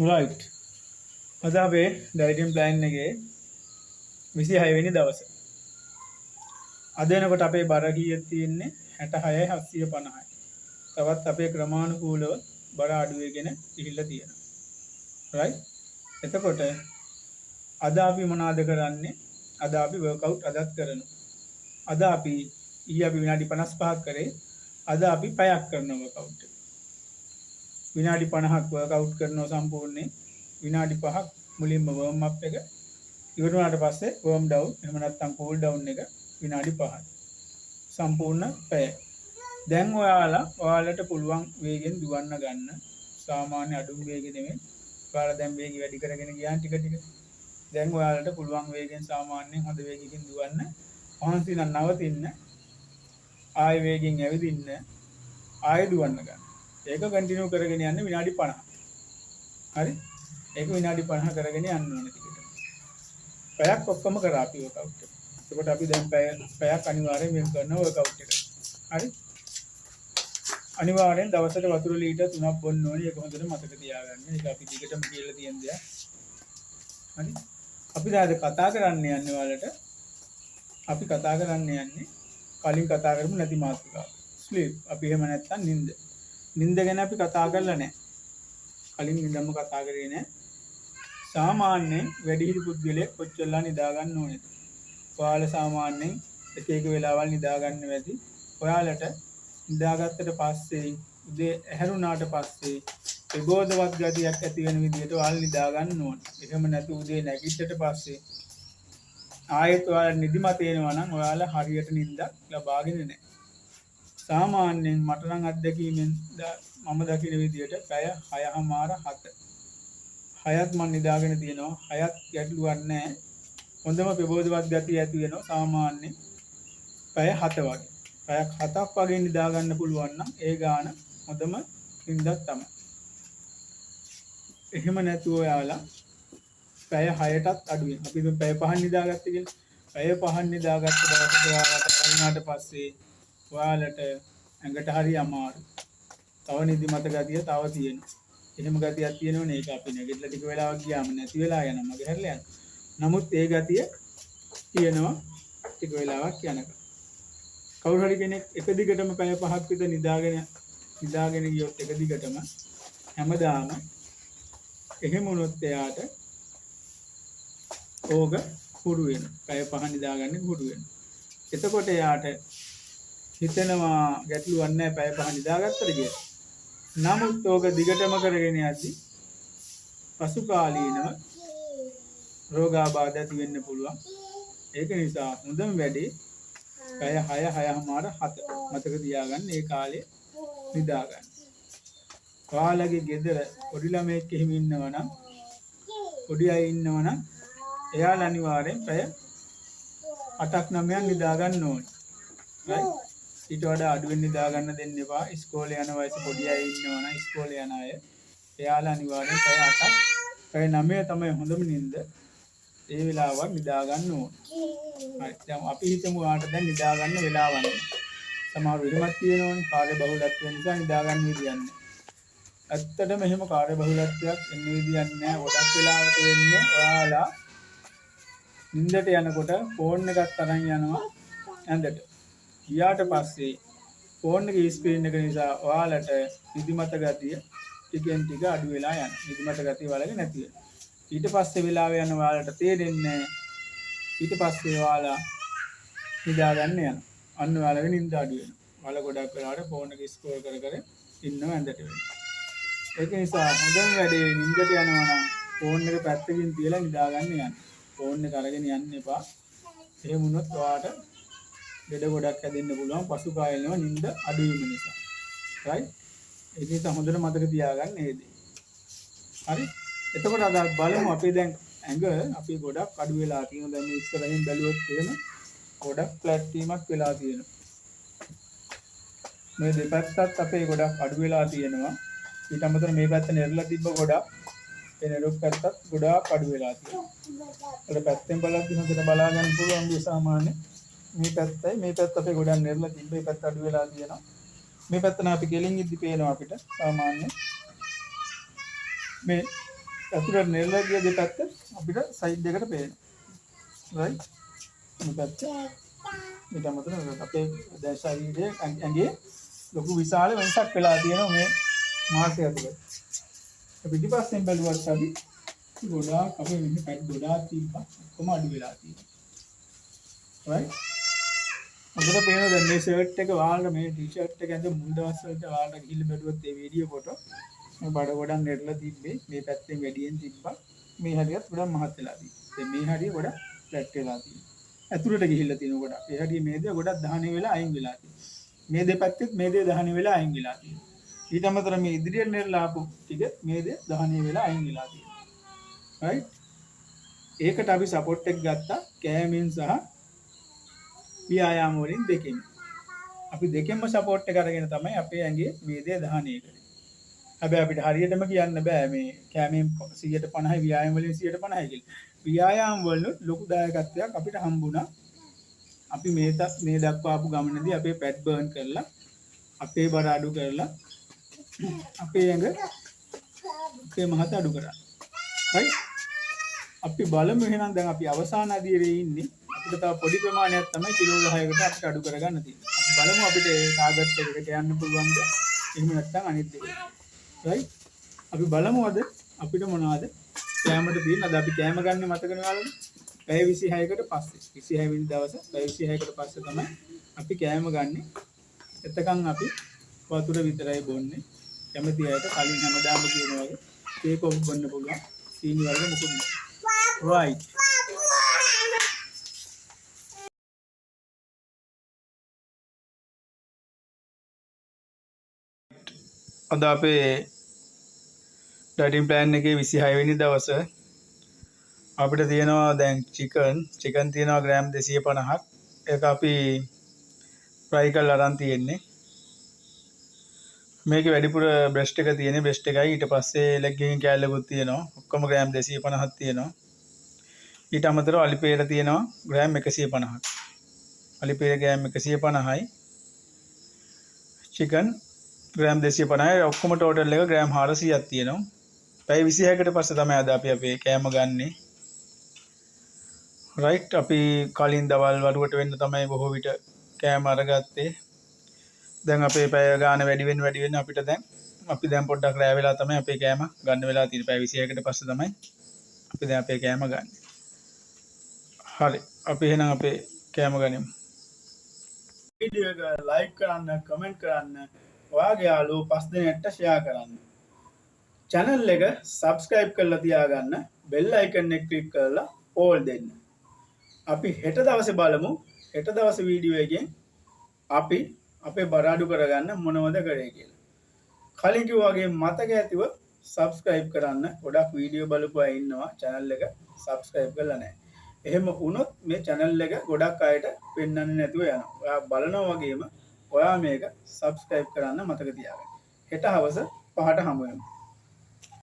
right. අද අපේ ඩයිටින් plan එකේ 26 වෙනි දවස. අද වෙනකොට අපේ බර කීයක් තියෙන්නේ 66යි 750යි. තවත් අපේ ක්‍රමානුකූලව බර අඩු වෙගෙන ගිහිල්ලා තියෙනවා. right. එතකොට අද අපි මොනවද කරන්නේ? අද අපි වර්ක්අවුට් අදත් කරනවා. අද අපි අපි විනාඩි 55ක් කරේ. අද අපි පැයක් කරනවා වර්ක්අවුට් එක. විනාඩි 50ක් වර්ක්අවුට් කරනවා සම්පූර්ණයෙන්. විනාඩි 5ක් මුලින්ම වර්ම් අප් එක ඉවර වුණාට පස්සේ වර්ම් ඩවුන් එහෙම නැත්නම් කූල් ඩවුන් එක විනාඩි 5යි. සම්පූර්ණ පැය. දැන් ඔයාලට පුළුවන් වේගෙන් දුවන්න ගන්න. සාමාන්‍ය අඩුම වේගෙ නෙමෙයි. ඔයාලා දැන් වේගය වැඩි කරගෙන ගියාන් ටික ටික. දැන් ඔයාලට පුළුවන් වේගෙන් සාමාන්‍යයෙන් හොඳ වේගකින් දුවන්න. මහන්සි නම් නවතින්න. ආයෙ වේගෙන් ඇවිදින්න. ආයෙ දුවන්න ගන්න. ඒක කන්ටිනියු කරගෙන යන්න විනාඩි 50. හරි? ඒක විනාඩි 50 කරගෙන යන්න ඕනේ ටිකට. පැයක් ඔක්කොම කරා අපි වර්ක්අවුට් එක. එතකොට අපි දැන් පැයක් අනිවාර්යෙන් වෙන් කරනවා වර්ක්අවුට් එකට. හරි? අනිවාර්යෙන් දවසට වතුර ලීටර් 3ක් බොන්න ඕනේ. ඒක හොඳට මතක තියාගන්න. ඒක අපි දිගටම කියලා තියෙන දෙයක්. හරි? අපි දැන් කතා කරන්න යන්නේ ඔයාලට. අපි කතා කරන්න යන්නේ කලින් කතා කරමු නැති මාතෘකාව. ස්ලීප්. අපි එහෙම නැත්තම් නිින්ද. නිින්ද ගැන අපි කතා කරලා නැහැ. කලින් නිින්දම කතා කරේ නැහැ. සාමාන්‍යයෙන් වැඩිහිටි පුද්ගලයෙක් කොච්චරලා නිදා ගන්න ඕනේද? ඔයාලා සාමාන්‍යයෙන් එක එක වෙලාවල් නිදා ගන්න වැඩි. ඔයාලට නිදාගත්තට පස්සේ උදේ ඇහැරුණාට පස්සේ ප්‍රබෝධවත් ගතියක් ඇති වෙන විදිහට ඔයාලා නිදා ගන්න ඕනේ. එහෙම නැතු උදේ නැගිට්ටට පස්සේ ආයෙත් ඔයාලා නිදිමත එනවා නම් ඔයාලා හරියට නිින්දක් ලබාගෙන නැහැ. සාමාන්‍යයෙන් මට නම් අත්දැකීමෙන් මම දකින විදිහට පැය 6:00මාර 7. 6ත් මම නිදාගෙන තියෙනවා. 6ත් ගැටලුවක් නැහැ. හොඳම ප්‍රබෝධවත් ගතිය ඇති වෙනවා සාමාන්‍යයෙන් පැය 7 වගේ. පැයක් 7ක් වගේ නිදා ගන්න පුළුවන් නම් ඒ ගාන හොඳම නිින්දක් තමයි. එහෙම නැතුව ඔයාලා පැය 6ටත් අඩුවෙන් අපි දැන් පැය 5ක් නිදාගත්තේ කියලා. පැය 5ක් නිදාගත්ත දවසට ඔයාලට වුණාට පස්සේ ඔයාලට ඇඟට හරි අමාරු. තව නිදිමත ගතිය තව තියෙනවා. එහෙම ගතියක් තියෙනවනේ. ඒක අපි නැගිටලා ටික වෙලාවක් ගියාම නැති වෙලා යනවා. මගේ හැරලා යනවා. නමුත් ඒ ගතිය තියෙනවා ටික වෙලාවක් යනකම්. කවුරු හරි කෙනෙක් එක දිගටම පැය 5ක් විතර නිදාගෙන ගියොත් එක දිගටම හැමදාම එහෙම වුණොත් එයාට ඕක හුරු වෙනවා. පැය 5 නිදාගන්න හුරු වෙනවා. එතකොට එයාට හිතෙනවා ගැටලුවක් නැහැ පැය 5 නිදාගත්තට කියලා. නමුත් ඕක දිගටම කරගෙන යද්දි පසු කාලීනව රෝගාබාධ ඇති වෙන්න පුළුවන්. ඒක නිසා හොඳම වැඩේ පැය 6:00මාර 7 මතක තියාගන්න. ඒ කාලේ නිදා ගන්න. ඔයාලගේ ගෙදර පොඩි ළමයෙක් එහෙම ඉන්නවනම් පොඩි අය ඉන්නවනම් එයාලා අනිවාර්යෙන් පැය 8ක් 9ක් නිදා ගන්න ඕනේ. right? ඊට වඩා අඩුවෙන් නිදා ගන්න දෙන්න එපා. ඉස්කෝලේ යන වයසේ පොඩි අය ඉන්නවනම් ඉස්කෝලේ යන අය එයාලා අනිවාර්යෙන් පැය 8ක් පැය 9 තමයි හොඳම නිින්ද. ඒ වෙලාවට නිදා ගන්න ඕනේ. හරි. දැන් අපි හිතමු ආට දැන් නිදා ගන්න වෙලාව නැහැ. සමහර වෙලමත් තියෙනවනේ කාර්ය බහුලත්වය නිසා නිදා ගන්න විදියන්නේ. ඇත්තටම එහෙම කාර්ය බහුලත්වයක් එන්නේ විදියන්නේ නැහැ. ගොඩක් වෙලාවට වෙන්නේ ඔයාලා නිින්දට යනකොට ෆෝන් එකක් අරන් යනවා ඇඳට. ගියාට පස්සේ ෆෝන් එකේ ස්ක්‍රීන් එක නිසා ඔයාලට නිදිමත ගතිය ටිකෙන් ටික අඩු වෙලා යනවා. නිදිමත ගතිය වලගේ නැති වෙනවා. ඊට පස්සේ වෙලාව යන ඔයාලට තේරෙන්නේ ඊට පස්සේ ඔයාලා නිදා ගන්න යනවා. අන්න ඔයාලගේ නිින්ද අඩු වෙනවා. ඔයාලා ගොඩක් වෙලාවට ෆෝන් එක ස්ක්‍රෝල් කර ඉන්නව ඇඳට වෙනවා. ඒක නිසා හොඳම වැඩේ නිින්දට යනවා නම් ෆෝන් එක පැත්තකින් තියලා නිදා ගන්න යන්න. ෆෝන් එක අරගෙන යන්න එපා. එහෙම වුණොත් ඔයාට ලෙඩ ගොඩක් හැදෙන්න පුළුවන් පසු කාලීනව නිින්ද අඩු වීම නිසා. right? ඒක නිසා හොඳට මතක තියාගන්න මේ දේ. හරි? එතකොට අද බලමු අපි දැන් ඇඟ අපි ගොඩක් අඩු වෙලා තියෙනවා. දැන් මේ ඉස්සරහින් බැලුවොත් එහෙම ගොඩක් ෆ්ලැට් වීමක් වෙලා තියෙනවා. මේ දෙපැත්තත් අපේ ගොඩක් අඩු වෙලා තියෙනවා. ඊට අමතරව මේ පැත්ත නෙරලා තිබ්බ ගොඩක් ඒ නෙරුක් පැත්තත් ගොඩාක් අඩු වෙලා තියෙනවා. අර පැත්තෙන් බලද්දි හොඳට බලා ගන්න පුළුවන් මේ සාමාන්‍ය මේ පැත්තයි මේ පැත්ත අපේ ගොඩක් නෙරලා තිබ්බ මේ පැත්ත අඩු වෙලා තියෙනවා. මේ පැත්ත නම් අපි ගෙලින් ඉද්දි පේනවා අපිට සාමාන්‍ය මේ ඇතුළට නෙරලා ගිය දෙපැත්ත අපිට සයිඩ් එකට පේනවා. රයිට්. මේ පැත්ත ඊට අමතරව අපේ දැන් ශරීරයේ ඇඟේ ලොකු විශාල වෙනසක් වෙලා තියෙනවා මේ මාසය ඇතුළත. පිටිපස්සෙන් බැලුවත් අපි ගොඩාක් අපේ මෙහි පැට් ගොඩාක් තිබ්බා. ඔක්කොම අඩු වෙලා තියෙනවා. රයිට්. අපිට පේනවා දැන් මේ ෂර්ට් එක වාල්ට මේ ටී-ෂර්ට් එක ඇඳ මුල් දවස් වලට වාල්ට ගිහිල්ලා බැලුවොත් ඒ වීඩියෝ ෆොටෝ මේ බඩ ගොඩක් නෙරලා තිබ්බේ. මේ පැත්තෙන් වැඩියෙන් තිබ්බා. මේ හරියත් ගොඩක් මහත් වෙලා තියෙනවා. දැන් මේ හරිය ගොඩක් ෆ්ලැට් වෙලා තියෙනවා. ඇතුළට ගිහිල්ලා තියෙනවා ගොඩක්. ඒ හරිය මේ දේ ගොඩක් දහණය වෙලා අයින් වෙලා තියෙනවා. මේ දෙපැත්තෙත් මේ දේ දහණය වෙලා අයින් වෙලා තියෙනවා. ඊට අමතරව මේ ඉදිරියට නෙරලා ආපු ටික මේ දේ දහණය වෙලා අයින් වෙලා තියෙනවා. රයිට්. ඒකට අපි සපෝට් එක ගත්තා කෑමෙන් සහ ව්‍යායාම වලින් දෙකෙන්. අපි දෙකෙන්ම සපෝට් එක අරගෙන තමයි අපේ ඇඟේ මේ දේ දහණය කරන්නේ. හැබැයි අපිට හරියටම කියන්න බෑ මේ කෑමෙන් 150යි ව්‍යායාම වලින් 150යි කියලා. ව්‍යායාම වලින් ලොකු දායකත්වයක් අපිට හම්බුණා. අපි මේ දක්වා ආපු ගමනේදී අපේ පැට් බර්න් කරලා අපේ බර අඩු කරලා අපේ ඇඟ අපේ මහත අඩු කරා. right අපි බලමු එහෙනම් දැන් අපි අවසාන අදියරේ ඉන්නේ. අපිට තව පොඩි ප්‍රමාණයක් තමයි කිලෝ 10කට අපිට අඩු කරගන්න තියෙන්නේ. අපි බලමු අපිට ඒ ටාගට් එකකට යන්න පුළුවන්ද? එහෙම නැත්නම් අනිත් දෙක. right අපි බලමු අද අපිට මොනවද කෑමට තියෙන. අද අපි කෑම ගන්න මතකනේ ඔයාලට. පැය 26කට පස්සේ 26 වෙනි දවසේ පැය 26කට පස්සේ තමයි අපි කෑම ගන්නෙ. එතකන් අපි වතුර විතරයි බොන්නේ. කැමති අයට කලින් හැමදාම කියන වගේ කේක් ඔෆ් බොන්න පුළුවන්. සීනි වර්ග මොකුත් නෑ. right අද අපේ ඩයටින් ප්ලෑන් එකේ 26 වෙනි දවසේ අපිට තියෙනවා දැන් චිකන් තියෙනවා ග්‍රෑම් 250ක්. ඒක අපි ෆ්‍රයි කරලා අරන් තියෙන්නේ. මේකේ වැඩිපුර බ්‍රෙස්ට් එක තියෙන්නේ. බ්‍රෙස්ට් එකයි ඊට පස්සේ ලෙග් එකකින් කෑල්ලකුත් තියෙනවා. ඔක්කොම ග්‍රෑම් 250ක් තියෙනවා. ඊට අමතරව අලිපේර තියෙනවා ග්‍රෑම් 150ක්. අලිපේර ග්‍රෑම් 150යි. චිකන් ග්‍රෑම් 250යි. ඔක්කොම ටෝටල් එක ග්‍රෑම් 400ක් තියෙනවා. පැය 26කට පස්සේ තමයි අද අපි අපේ කෑම ගන්නෙ. රයිට් අපි කලින් දවල් වරුවට වෙන්න තමයි බොහෝ විට කෑම අරගත්තේ. දැන් අපේ පැය ගාන වැඩි වෙන අපිට අපි දැන් පොඩ්ඩක් රැ වෙලා තමයි අපේ කෑම ගන්න වෙලා තියෙන්නේ. පැය 26කට පස්සේ තමයි අපි දැන් අපේ කෑම ගන්න. හරි අපි එහෙනම් අපේ කෑම ගනිමු. වීඩියෝ එක ලයික් කරන්න, කමෙන්ට් කරන්න, ඔයාගේ යාළුවෝ 5 දෙනෙක්ට ෂෙයා කරන්න. channel එක subscribe කරලා තියාගන්න. bell icon එක click කරලා all දෙන්න. අපි හෙට දවසේ බලමු. හෙට දවසේ වීඩියෝ එකෙන් අපි අපේ බර අඩු කරගන්න මොනවද කරේ කියලා. කලින් කිව්වා වගේ මතක ඇතිව subscribe කරන්න. ගොඩක් වීඩියෝ බලපු අය ඉන්නවා channel එක subscribe කරලා නැහැ. එහෙම වුණොත් මේ channel එක ගොඩක් අයට පෙන්වන්නේ නැතුව යනවා. ඔයා බලනවා වගේම ඔයා මේක subscribe කරන්න මතක තියාගන්න. හෙට හවස 5ට හමු වෙමු.